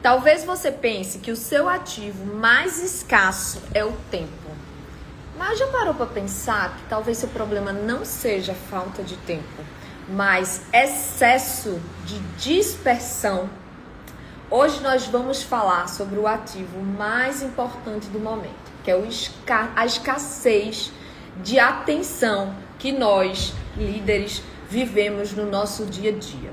Talvez você pense que o seu ativo mais escasso é o tempo. Mas já parou para pensar que talvez seu problema não seja falta de tempo, mas excesso de dispersão? Hoje nós vamos falar sobre o ativo mais importante do momento, que é a escassez de atenção que nós, líderes, vivemos no nosso dia a dia.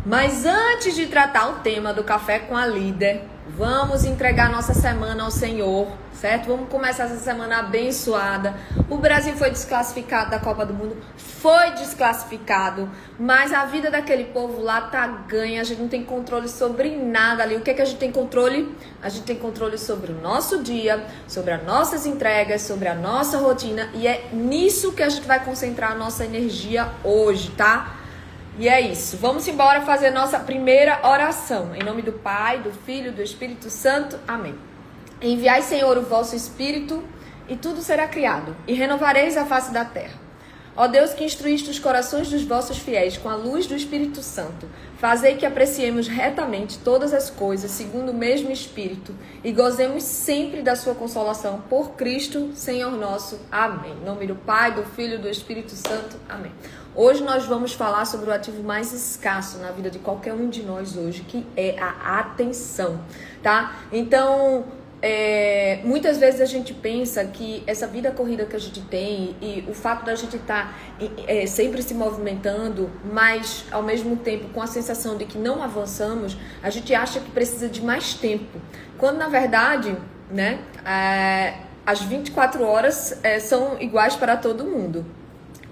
Mas antes de tratar o tema do Café com a Líder, vamos entregar nossa semana ao Senhor, certo? Vamos começar essa semana abençoada. O Brasil foi desclassificado da Copa do Mundo, foi desclassificado, mas a vida daquele povo lá tá ganha, a gente não tem controle sobre nada ali. O que é que a gente tem controle? A gente tem controle sobre o nosso dia, sobre as nossas entregas, sobre a nossa rotina, e é nisso que a gente vai concentrar a nossa energia hoje, tá? E é isso, vamos embora fazer nossa primeira oração. Em nome do Pai, do Filho, do Espírito Santo. Amém. Enviai, Senhor, o vosso Espírito, e tudo será criado, e renovareis a face da terra. Ó Deus, que instruíste os corações dos vossos fiéis com a luz do Espírito Santo, fazei que apreciemos retamente todas as coisas, segundo o mesmo Espírito, e gozemos sempre da sua consolação, por Cristo, Senhor nosso. Amém. Em nome do Pai, do Filho e do Espírito Santo. Amém. Hoje nós vamos falar sobre o ativo mais escasso na vida de qualquer um de nós hoje, que é a atenção, tá? Então, muitas vezes a gente pensa que essa vida corrida que a gente tem e o fato da gente estar sempre se movimentando, mas ao mesmo tempo com a sensação de que não avançamos, a gente acha que precisa de mais tempo. Quando na verdade, né, as 24 horas são iguais para todo mundo.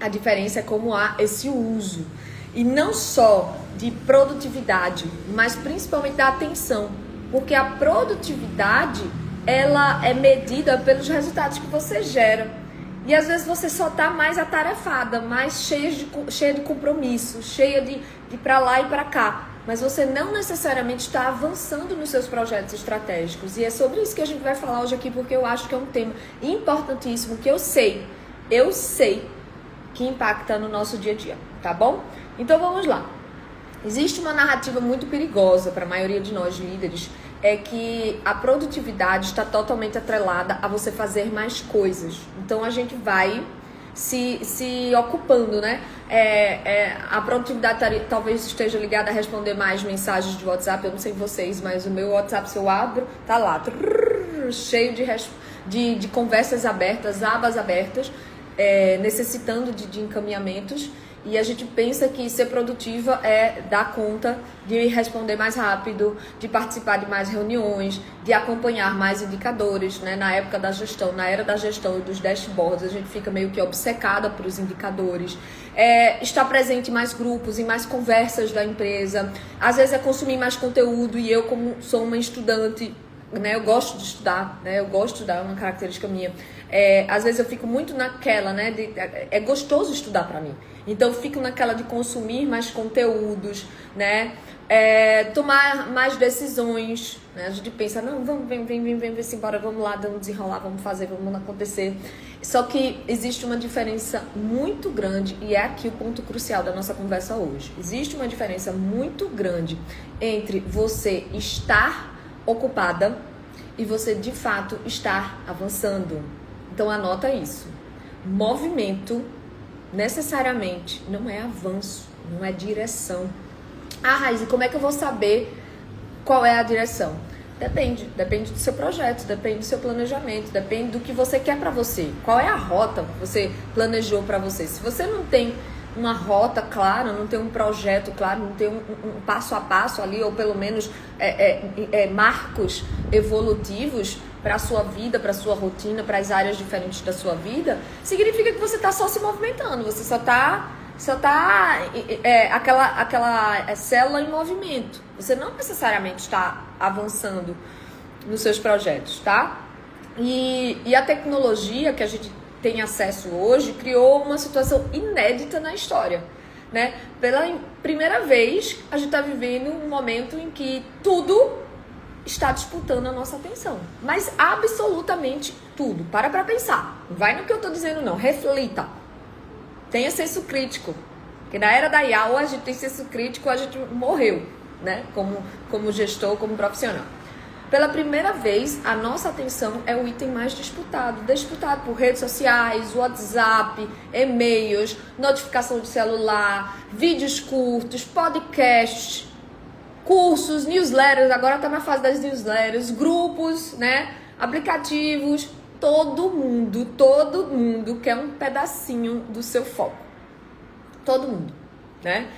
A diferença é como há esse uso. E não só de produtividade, mas principalmente da atenção. Porque a produtividade, ela é medida pelos resultados que você gera. E às vezes você só está mais atarefada, mais cheia de compromisso, cheia de ir para lá e para cá. Mas você não necessariamente está avançando nos seus projetos estratégicos. E é sobre isso que a gente vai falar hoje aqui, porque eu acho que é um tema importantíssimo, que eu sei que impacta no nosso dia a dia, tá bom? Então vamos lá. Existe uma narrativa muito perigosa para a maioria de nós líderes, é que a produtividade está totalmente atrelada a você fazer mais coisas. Então a gente vai se ocupando, né? A produtividade talvez esteja ligada a responder mais mensagens de WhatsApp. Eu não sei vocês, mas o meu WhatsApp, se eu abro, tá lá, cheio de conversas abertas, abas abertas, necessitando de encaminhamentos, e a gente pensa que ser produtiva é dar conta de responder mais rápido, de participar de mais reuniões, de acompanhar mais indicadores, né? Na era da gestão e dos dashboards, a gente fica meio que obcecada por os indicadores, estar presente em mais grupos, em mais conversas da empresa, às vezes é consumir mais conteúdo, e eu, como sou uma estudante, né, eu gosto de estudar, né, eu gosto de estudar, é uma característica minha. Às vezes eu fico muito naquela, né, é gostoso estudar pra mim. Então eu fico naquela de consumir mais conteúdos, né, tomar mais decisões, né, a gente pensa, não, vem embora, vamos lá, vamos desenrolar, vamos fazer, vamos acontecer. Só que existe uma diferença muito grande, e é aqui o ponto crucial da nossa conversa hoje. Existe uma diferença muito grande entre você estar ocupada e você de fato estar avançando. Então anota isso. Movimento necessariamente não é avanço, não é direção. Raiz, e como é que eu vou saber qual é a direção? Depende do seu projeto, depende do seu planejamento, depende do que você quer para você. Qual é a rota que você planejou para você? Se você não tem uma rota clara, não tem um projeto claro, não tem um passo a passo ali, ou pelo menos marcos evolutivos para a sua vida, para a sua rotina, para as áreas diferentes da sua vida, significa que você está só se movimentando, você só tá aquela célula em movimento. Você não necessariamente está avançando nos seus projetos, tá? E a tecnologia que a gente tem acesso hoje criou uma situação inédita na história, né? Pela primeira vez, a gente está vivendo um momento em que tudo está disputando a nossa atenção. Mas absolutamente tudo. Para pensar. Não vai no que eu estou dizendo, não. Reflita. Tenha senso crítico. Porque na era da IA, ou a gente tem senso crítico, ou a gente morreu, né? Como gestor, como profissional. Pela primeira vez, a nossa atenção é o item mais disputado por redes sociais, WhatsApp, e-mails, notificação de celular, vídeos curtos, podcasts, cursos, newsletters, agora está na fase das newsletters, grupos, né, aplicativos, todo mundo quer um pedacinho do seu foco. Todo mundo, né?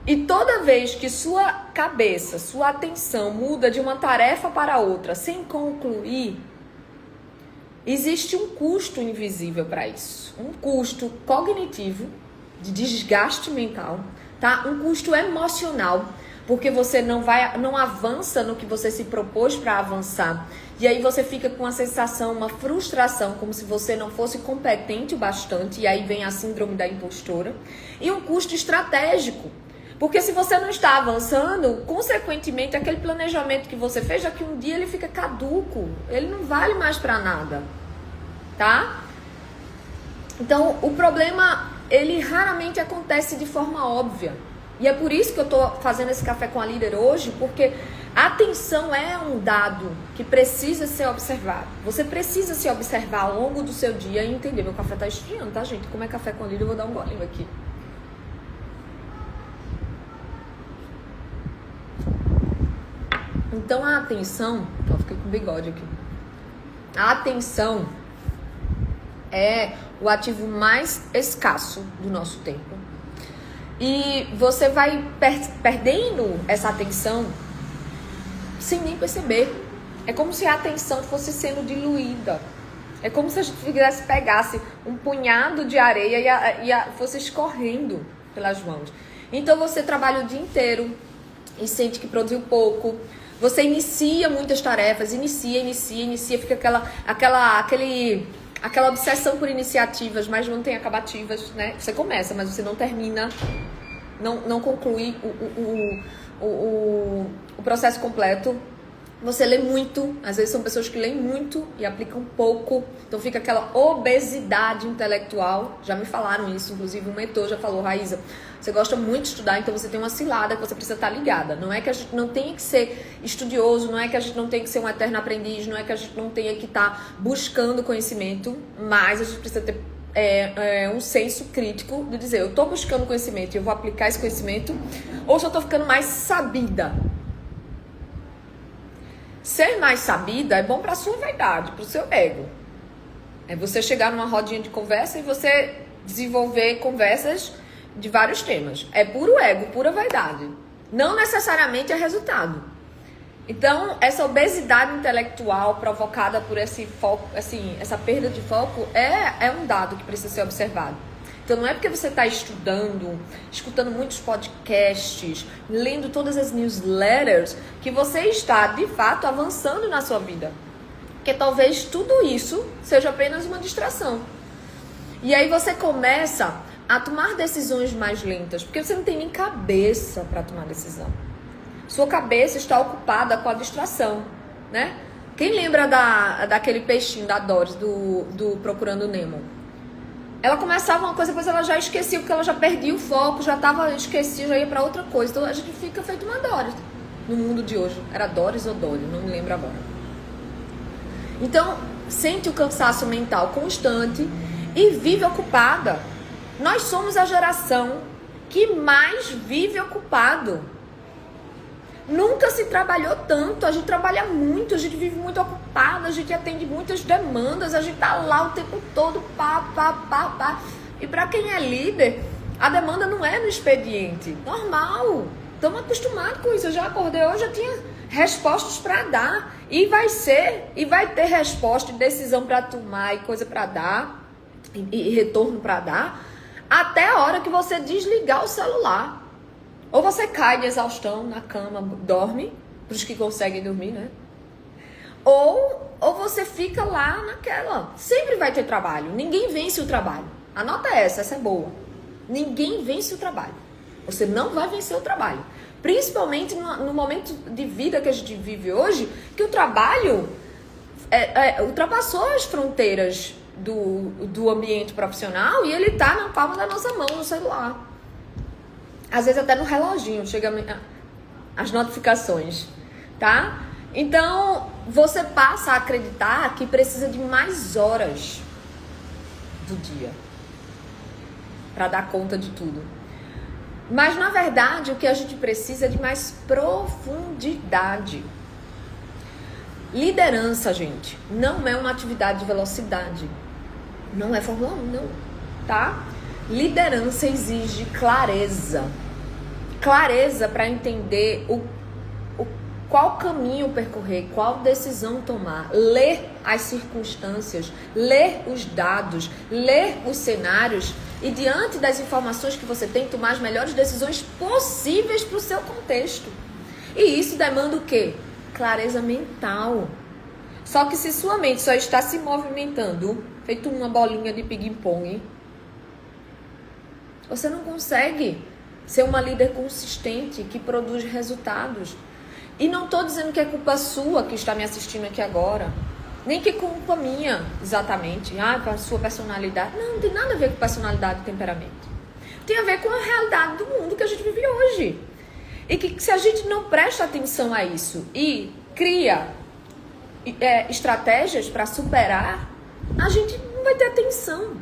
E toda vez que sua cabeça, sua atenção muda de uma tarefa para outra sem concluir, existe um custo invisível para isso. Um custo cognitivo, de desgaste mental, tá? Um custo emocional, porque você não avança no que você se propôs para avançar. E aí você fica com uma sensação, uma frustração, como se você não fosse competente o bastante, e aí vem a síndrome da impostora. E um custo estratégico. Porque se você não está avançando, consequentemente, aquele planejamento que você fez, daqui um dia ele fica caduco. Ele não vale mais para nada, tá? Então, o problema, ele raramente acontece de forma óbvia. E é por isso que eu tô fazendo esse café com a líder hoje, porque a atenção é um dado que precisa ser observado. Você precisa se observar ao longo do seu dia e entender. Meu café tá esfriando, tá, gente? Como é café com a líder, eu vou dar um golinho aqui. Então a atenção, ó, fiquei com bigode aqui. A atenção é o ativo mais escasso do nosso tempo. E você vai perdendo essa atenção sem nem perceber. É como se a atenção fosse sendo diluída. É como se a gente pegasse um punhado de areia e fosse escorrendo pelas mãos. Então você trabalha o dia inteiro e sente que produziu pouco. Você inicia muitas tarefas, inicia, fica aquela obsessão por iniciativas, mas não tem acabativas, né? Você começa, mas você não termina, não conclui o processo completo. Você lê muito, às vezes são pessoas que leem muito e aplicam pouco, então fica aquela obesidade intelectual. Já me falaram isso, inclusive um mentor já falou: Raíza, você gosta muito de estudar, então você tem uma cilada que você precisa estar ligada. Não é que a gente não tenha que ser estudioso, não é que a gente não tenha que ser um eterno aprendiz, não é que a gente não tenha que estar buscando conhecimento, mas a gente precisa ter um senso crítico de dizer: eu estou buscando conhecimento e eu vou aplicar esse conhecimento, ou se eu estou ficando mais sabida. Ser mais sabida é bom para a sua vaidade, para o seu ego. É você chegar numa rodinha de conversa e você desenvolver conversas de vários temas. É puro ego, pura vaidade. Não necessariamente é resultado. Então, essa obesidade intelectual provocada por esse foco, assim, essa perda de foco é um dado que precisa ser observado. Então, não é porque você está estudando, escutando muitos podcasts, lendo todas as newsletters, que você está, de fato, avançando na sua vida. Porque talvez tudo isso seja apenas uma distração. E aí você começa a tomar decisões mais lentas, porque você não tem nem cabeça para tomar decisão. Sua cabeça está ocupada com a distração, né? Quem lembra daquele peixinho da Doris, do Procurando Nemo? Ela começava uma coisa, depois ela já esquecia, porque ela já perdia o foco, já estava esquecida, já ia para outra coisa. Então a gente fica feito uma Doris no mundo de hoje. Era Doris ou Dory, não me lembro agora. Então, sente o cansaço mental constante e vive ocupada. Nós somos a geração que mais vive ocupado. Nunca se trabalhou tanto, a gente trabalha muito, a gente vive muito ocupado, a gente atende muitas demandas, a gente tá lá o tempo todo, pá. E para quem é líder, a demanda não é no expediente, normal. Estamos acostumados com isso, eu já acordei hoje, já tinha respostas para dar. E vai ter resposta e decisão para tomar e coisa para dar, e retorno para dar, até a hora que você desligar o celular. Ou você cai de exaustão na cama, dorme, para os que conseguem dormir, né? Ou você fica lá naquela. Sempre vai ter trabalho. Ninguém vence o trabalho. Anota essa é boa. Ninguém vence o trabalho. Você não vai vencer o trabalho. Principalmente no momento de vida que a gente vive hoje, que o trabalho ultrapassou as fronteiras do ambiente profissional e ele está na palma da nossa mão, no celular. Às vezes até no reloginho chega as notificações, tá? Então, você passa a acreditar que precisa de mais horas do dia para dar conta de tudo. Mas, na verdade, o que a gente precisa é de mais profundidade. Liderança, gente, não é uma atividade de velocidade. Não é Fórmula 1, não, tá? Liderança exige clareza. Clareza para entender qual caminho percorrer, qual decisão tomar, ler as circunstâncias, ler os dados, ler os cenários e, diante das informações que você tem, tomar as melhores decisões possíveis para o seu contexto. E isso demanda o quê? Clareza mental. Só que se sua mente só está se movimentando, feito uma bolinha de ping-pong, você não consegue ser uma líder consistente que produz resultados. E não estou dizendo que é culpa sua que está me assistindo aqui agora. Nem que é culpa minha, exatamente. Com a sua personalidade. Não tem nada a ver com personalidade e temperamento. Tem a ver com a realidade do mundo que a gente vive hoje. E que se a gente não presta atenção a isso e cria estratégias para superar, a gente não vai ter atenção.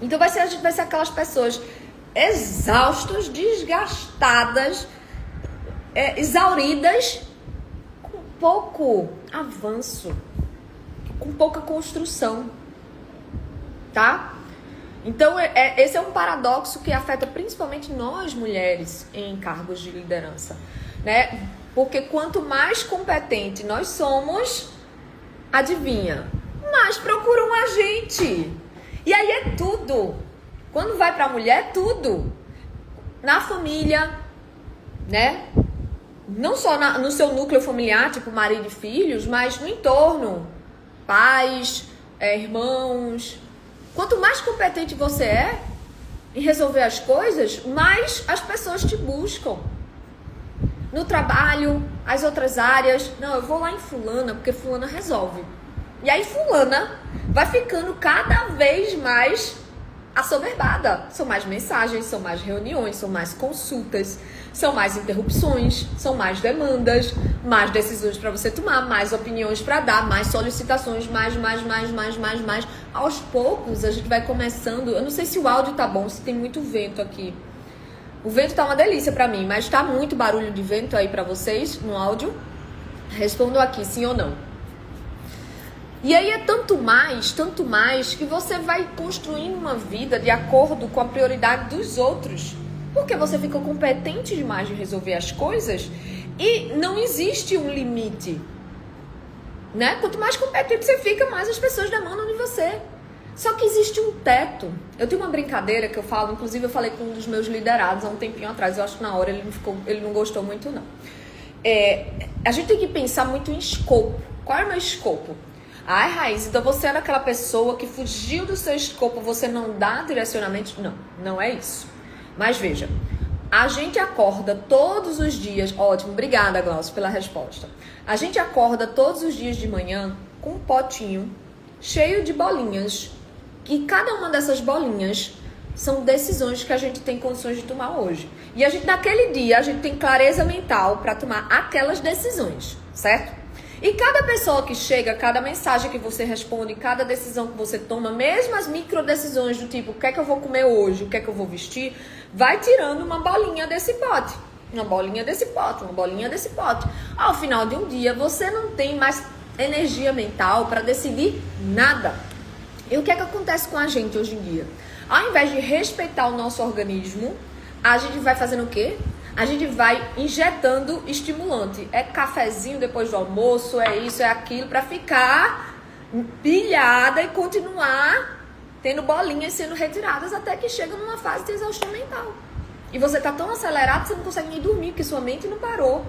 Então a gente vai ser aquelas pessoas exaustas, desgastadas, exauridas, com pouco avanço, com pouca construção, tá? Então, esse é um paradoxo que afeta principalmente nós, mulheres, em cargos de liderança, né? Porque quanto mais competente nós somos, adivinha, mais procuram a gente. E aí é tudo. Quando vai pra mulher, é tudo. Na família, né? Não só no seu núcleo familiar, tipo marido e filhos, mas no entorno, pais, irmãos. Quanto mais competente você é em resolver as coisas, mais as pessoas te buscam. No trabalho, as outras áreas. Não, eu vou lá em fulana, porque fulana resolve. E aí fulana vai ficando cada vez mais assoberbada. São mais mensagens, são mais reuniões, são mais consultas, são mais interrupções, são mais demandas, mais decisões para você tomar, mais opiniões para dar, mais solicitações, mais. Aos poucos a gente vai começando. Eu não sei se o áudio tá bom, se tem muito vento aqui. O vento tá uma delícia para mim, mas tá muito barulho de vento aí para vocês no áudio? Respondam aqui, sim ou não. E aí é tanto mais que você vai construindo uma vida de acordo com a prioridade dos outros. Porque você ficou competente demais de resolver as coisas e não existe um limite, né? Quanto mais competente você fica, mais as pessoas demandam de você. Só que existe um teto. Eu tenho uma brincadeira que eu falo, inclusive eu falei com um dos meus liderados há um tempinho atrás, eu acho que na hora ele não gostou muito não. A gente tem que pensar muito em escopo. Qual é o meu escopo? Ai, Raiz, então você era aquela pessoa que fugiu do seu escopo, você não dá direcionamento? Não, não é isso. Mas veja, a gente acorda todos os dias... Ótimo, obrigada, Glaucio, pela resposta. A gente acorda todos os dias de manhã com um potinho cheio de bolinhas. E cada uma dessas bolinhas são decisões que a gente tem condições de tomar hoje. E a gente, naquele dia, a gente tem clareza mental para tomar aquelas decisões, certo? E cada pessoa que chega, cada mensagem que você responde, cada decisão que você toma, mesmo as micro decisões do tipo, o que é que eu vou comer hoje, o que é que eu vou vestir, vai tirando uma bolinha desse pote, uma bolinha desse pote, uma bolinha desse pote. Ao final de um dia, você não tem mais energia mental para decidir nada. E o que é que acontece com a gente hoje em dia? Ao invés de respeitar o nosso organismo, a gente vai fazendo o quê? A gente vai injetando estimulante. É cafezinho depois do almoço, é isso, é aquilo, para ficar pilhada e continuar tendo bolinhas sendo retiradas até que chega numa fase de exaustão mental. E você tá tão acelerado que você não consegue nem dormir, porque sua mente não parou.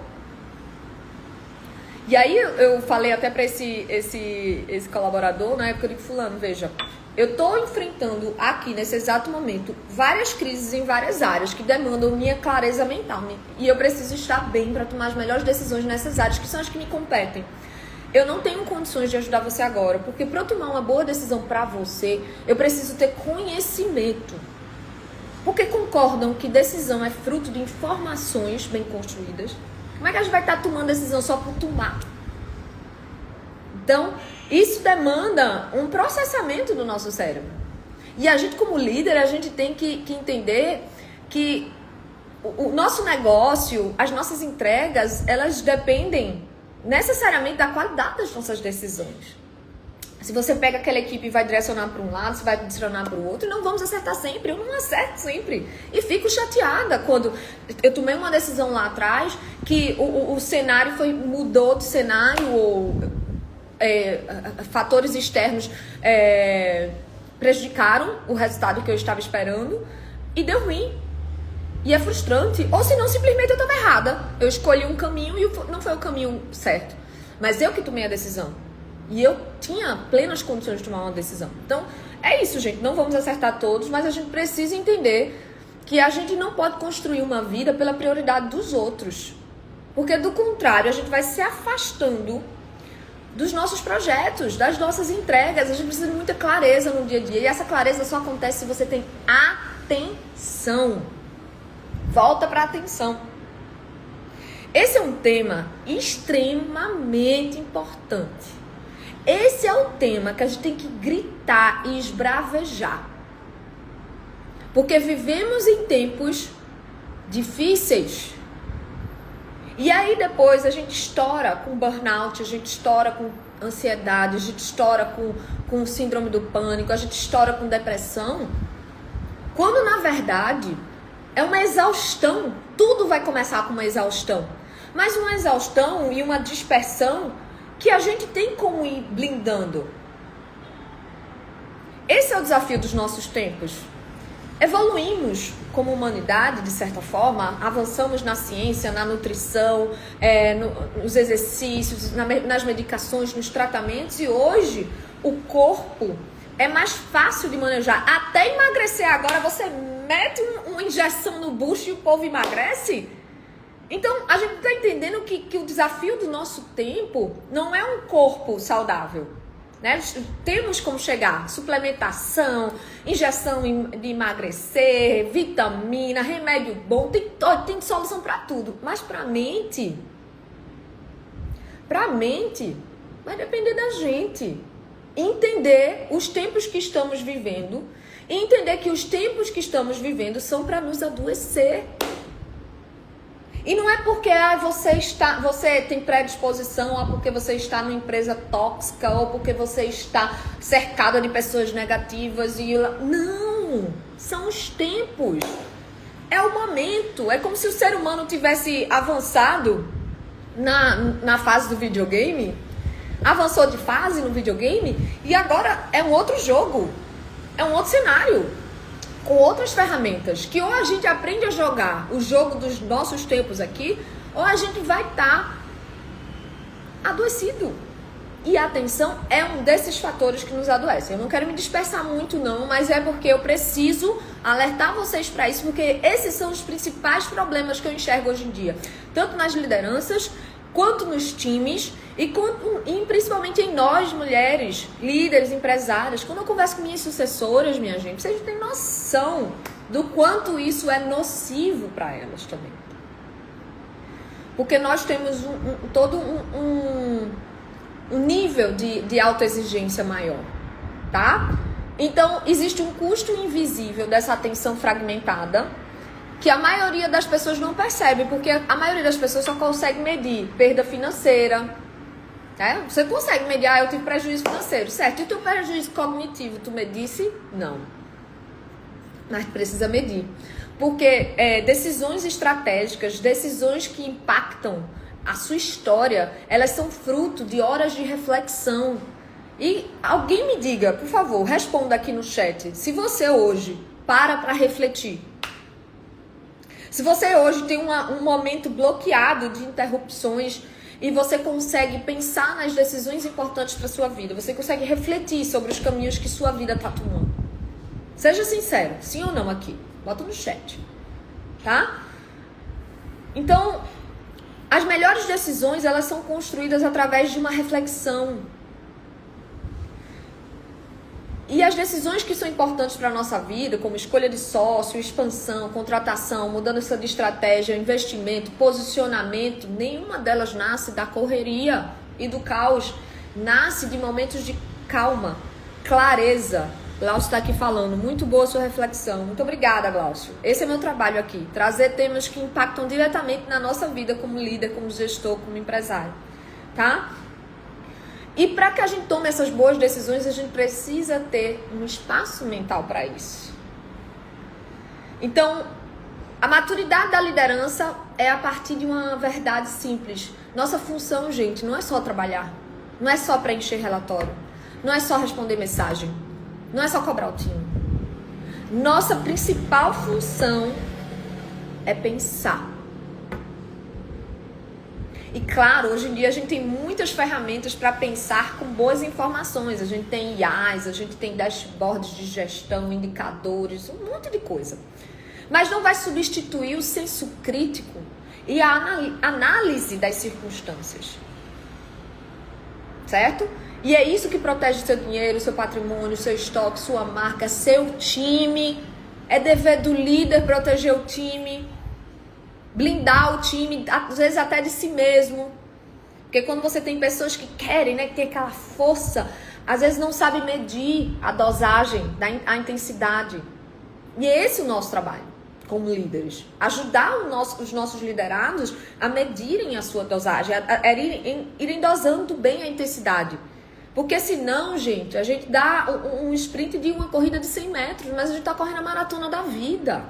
E aí eu falei até para esse colaborador, na época, eu digo, fulano, veja, eu tô enfrentando aqui, nesse exato momento, várias crises em várias áreas que demandam minha clareza mental. E eu preciso estar bem para tomar as melhores decisões nessas áreas, que são as que me competem. Eu não tenho condições de ajudar você agora, porque para eu tomar uma boa decisão para você, eu preciso ter conhecimento. Porque concordam que decisão é fruto de informações bem construídas. Como é que a gente vai estar tomando decisão só por tomar? Então, isso demanda um processamento do nosso cérebro. E a gente, como líder, a gente tem que entender que o nosso negócio, as nossas entregas, elas dependem necessariamente da qualidade das nossas decisões. Se você pega aquela equipe e vai direcionar para um lado, você vai direcionar para o outro, não vamos acertar sempre, eu não acerto sempre. E fico chateada quando eu tomei uma decisão lá atrás que o cenário mudou de cenário, ou fatores externos prejudicaram o resultado que eu estava esperando e deu ruim. E é frustrante. Ou senão, simplesmente eu estava errada. Eu escolhi um caminho e não foi o caminho certo. Mas eu que tomei a decisão. E eu tinha plenas condições de tomar uma decisão. Então, é isso, gente. Não vamos acertar todos, mas a gente precisa entender que a gente não pode construir uma vida pela prioridade dos outros. Porque, do contrário, a gente vai se afastando dos nossos projetos, das nossas entregas. A gente precisa de muita clareza no dia a dia. E essa clareza só acontece se você tem atenção. Volta para a atenção. Esse é um tema extremamente importante. Esse é o tema que a gente tem que gritar e esbravejar. Porque vivemos em tempos difíceis. E aí depois a gente estoura com burnout, a gente estoura com ansiedade, a gente estoura com síndrome do pânico, a gente estoura com depressão. Quando na verdade é uma exaustão. Tudo vai começar com uma exaustão. Mas uma exaustão e uma dispersão que a gente tem como ir blindando. Esse é o desafio dos nossos tempos. Evoluímos como humanidade, de certa forma, avançamos na ciência, na nutrição, nos exercícios, nas medicações, nos tratamentos, e hoje o corpo é mais fácil de manejar. Até emagrecer agora, você mete uma injeção no bucho e o povo emagrece? Então, a gente está entendendo que o desafio do nosso tempo não é um corpo saudável, né? Temos como chegar: suplementação, injeção de emagrecer, vitamina, remédio bom, tem solução para tudo. Mas para a mente vai depender da gente. Entender os tempos que estamos vivendo e entender que os tempos que estamos vivendo são para nos adoecer. E não é porque você tem predisposição, ou porque você está numa empresa tóxica, ou porque você está cercado de pessoas negativas. Não! São os tempos. É o momento. É como se o ser humano tivesse avançado na fase do videogame. Avançou de fase no videogame e agora é um outro jogo. É um outro cenário. Com outras ferramentas, que ou a gente aprende a jogar o jogo dos nossos tempos aqui, ou a gente vai estar adoecido. E a atenção é um desses fatores que nos adoecem. Eu não quero me dispersar muito não, mas é porque eu preciso alertar vocês para isso, porque esses são os principais problemas que eu enxergo hoje em dia. Tanto nas lideranças, quanto nos times, e principalmente em nós, mulheres, líderes, empresárias. Quando eu converso com minhas sucessoras, minha gente, vocês têm noção do quanto isso é nocivo para elas também. Porque nós temos todo um nível de autoexigência maior, tá? Então, existe um custo invisível dessa atenção fragmentada, que a maioria das pessoas não percebe, porque a maioria das pessoas só consegue medir perda financeira. Você consegue medir, eu tive prejuízo financeiro, certo? E o teu prejuízo cognitivo, tu medisse? Não. Mas precisa medir. Porque decisões estratégicas, decisões que impactam a sua história, elas são fruto de horas de reflexão. E alguém me diga, por favor, responda aqui no chat, se você hoje para refletir. Se você hoje tem um momento bloqueado de interrupções e você consegue pensar nas decisões importantes para sua vida, você consegue refletir sobre os caminhos que sua vida está tomando. Seja sincero, sim ou não aqui. Bota no chat, tá? Então, as melhores decisões, elas são construídas através de uma reflexão. E as decisões que são importantes para a nossa vida, como escolha de sócio, expansão, contratação, mudança de estratégia, investimento, posicionamento, nenhuma delas nasce da correria e do caos. Nasce de momentos de calma, clareza. Glaucio está aqui falando, muito boa a sua reflexão. Muito obrigada, Glaucio. Esse é meu trabalho aqui, trazer temas que impactam diretamente na nossa vida como líder, como gestor, como empresário, tá? E para que a gente tome essas boas decisões, a gente precisa ter um espaço mental para isso. Então, a maturidade da liderança é a partir de uma verdade simples. Nossa função, gente, não é só trabalhar, não é só preencher relatório, não é só responder mensagem, não é só cobrar o time. Nossa principal função é pensar. E claro, hoje em dia a gente tem muitas ferramentas para pensar com boas informações. A gente tem IAs, a gente tem dashboards de gestão, indicadores, um monte de coisa. Mas não vai substituir o senso crítico e a análise das circunstâncias. Certo? E é isso que protege seu dinheiro, seu patrimônio, seu estoque, sua marca, seu time. É dever do líder proteger o time, blindar o time, às vezes até de si mesmo. Porque quando você tem pessoas que querem, né, ter aquela força, às vezes não sabe medir a dosagem, a intensidade. E é esse o nosso trabalho como líderes. Ajudar os nossos liderados a medirem a sua dosagem, a irem dosando bem a intensidade. Porque senão, gente, a gente dá um sprint de uma corrida de 100 metros, mas a gente está correndo a maratona da vida.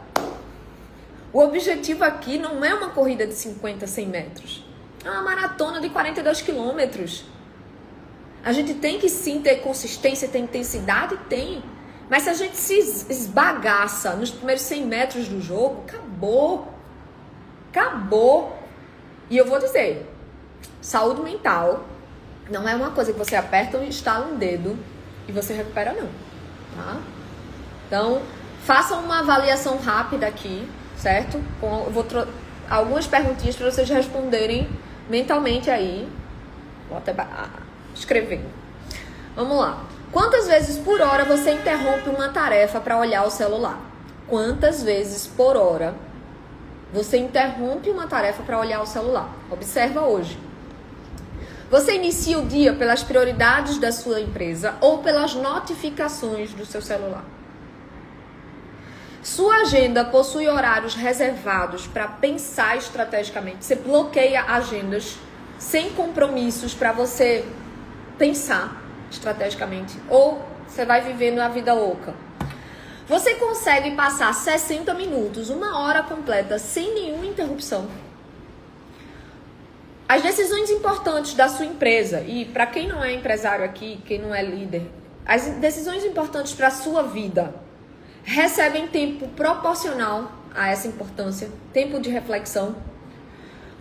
O objetivo aqui não é uma corrida de 50, 100 metros. É uma maratona de 42 quilômetros. A gente tem que sim ter consistência, ter intensidade, tem. Mas se a gente se esbagaça nos primeiros 100 metros do jogo, acabou. Acabou. E eu vou dizer, saúde mental não é uma coisa que você aperta ou instala um dedo e você recupera, não. Tá? Então, faça uma avaliação rápida aqui, certo? Eu vou algumas perguntinhas para vocês responderem mentalmente aí. Vou até escrever. Vamos lá. Quantas vezes por hora você interrompe uma tarefa para olhar o celular? Quantas vezes por hora você interrompe uma tarefa para olhar o celular? Observa hoje. Você inicia o dia pelas prioridades da sua empresa ou pelas notificações do seu celular? Sua agenda possui horários reservados para pensar estrategicamente. Você bloqueia agendas sem compromissos para você pensar estrategicamente. Ou você vai vivendo a vida louca. Você consegue passar 60 minutos, uma hora completa, sem nenhuma interrupção. As decisões importantes da sua empresa, e para quem não é empresário aqui, quem não é líder, as decisões importantes para a sua vida recebem tempo proporcional a essa importância, tempo de reflexão.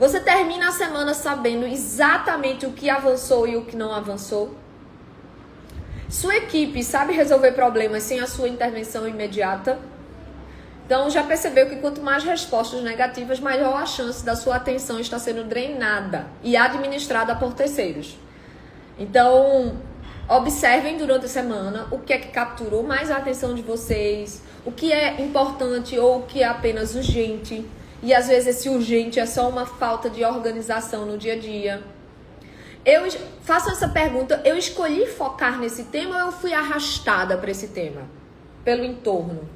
Você termina a semana sabendo exatamente o que avançou e o que não avançou. Sua equipe sabe resolver problemas sem a sua intervenção imediata. Então, já percebeu que quanto mais respostas negativas, maior a chance da sua atenção estar sendo drenada e administrada por terceiros. Então, observem durante a semana o que é que capturou mais a atenção de vocês, o que é importante ou o que é apenas urgente. E às vezes esse urgente é só uma falta de organização no dia a dia. Eu faço essa pergunta, eu escolhi focar nesse tema ou eu fui arrastada para esse tema? Pelo entorno.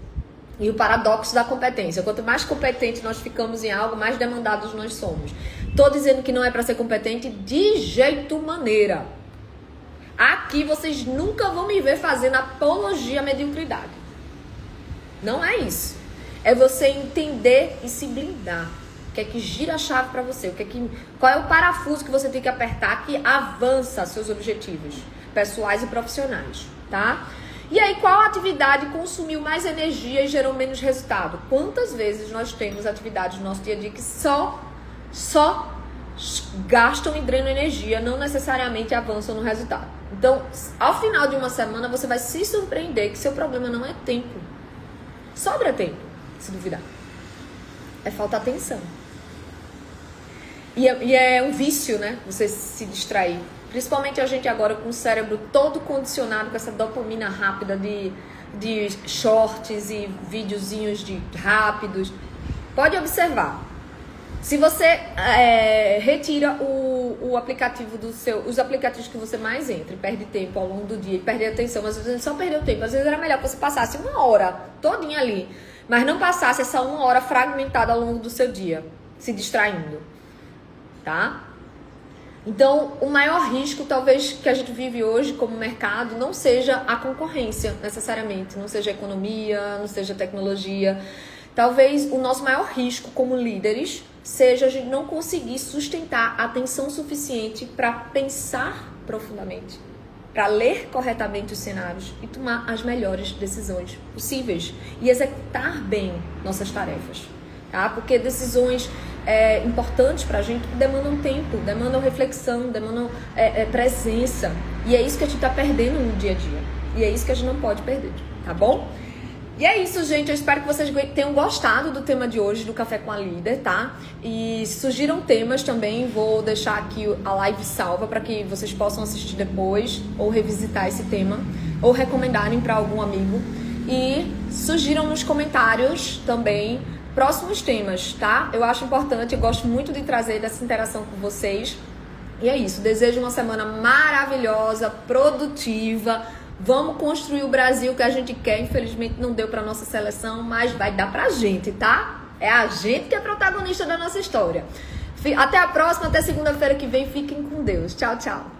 E o paradoxo da competência. Quanto mais competente nós ficamos em algo, mais demandados nós somos. Tô dizendo que não é para ser competente de jeito maneira. Aqui vocês nunca vão me ver fazendo apologia à mediocridade. Não é isso. É você entender e se blindar. O que é que gira a chave para você? Qual é o parafuso que você tem que apertar que avança seus objetivos pessoais e profissionais, tá? E aí, qual atividade consumiu mais energia e gerou menos resultado? Quantas vezes nós temos atividades no nosso dia a dia que só gastam e drenam energia, não necessariamente avançam no resultado? Então, ao final de uma semana, você vai se surpreender que seu problema não é tempo. Sobra tempo, se duvidar. É falta atenção. E é um vício, né? Você se distrair. Principalmente a gente agora com o cérebro todo condicionado com essa dopamina rápida de shorts e videozinhos rápidos. Pode observar. Se você retira o aplicativo os aplicativos que você mais entra e perde tempo ao longo do dia e perde atenção, às vezes só perdeu tempo, às vezes era melhor que você passasse 1 hora todinha ali, mas não passasse essa 1 hora fragmentada ao longo do seu dia, se distraindo, tá? Então, o maior risco, talvez, que a gente vive hoje como mercado, não seja a concorrência, necessariamente. Não seja a economia, não seja a tecnologia. Talvez o nosso maior risco como líderes seja a gente não conseguir sustentar a atenção suficiente para pensar profundamente, para ler corretamente os cenários e tomar as melhores decisões possíveis e executar bem nossas tarefas. Tá? Porque decisões importantes pra gente demandam tempo, demandam reflexão, demandam presença. E é isso que a gente tá perdendo no dia a dia. E é isso que a gente não pode perder, tá bom? E é isso, gente. Eu espero que vocês tenham gostado do tema de hoje, do Café com a Líder, tá? E se surgiram temas também, vou deixar aqui a live salva para que vocês possam assistir depois, ou revisitar esse tema, ou recomendarem para algum amigo. E surgiram nos comentários também próximos temas, tá? Eu acho importante, eu gosto muito de trazer dessa interação com vocês. E é isso, desejo uma semana maravilhosa, produtiva. Vamos construir o Brasil que a gente quer. Infelizmente não deu pra nossa seleção, mas vai dar pra gente, tá? É a gente que é protagonista da nossa história. Até a próxima, até segunda-feira que vem. Fiquem com Deus. Tchau, tchau.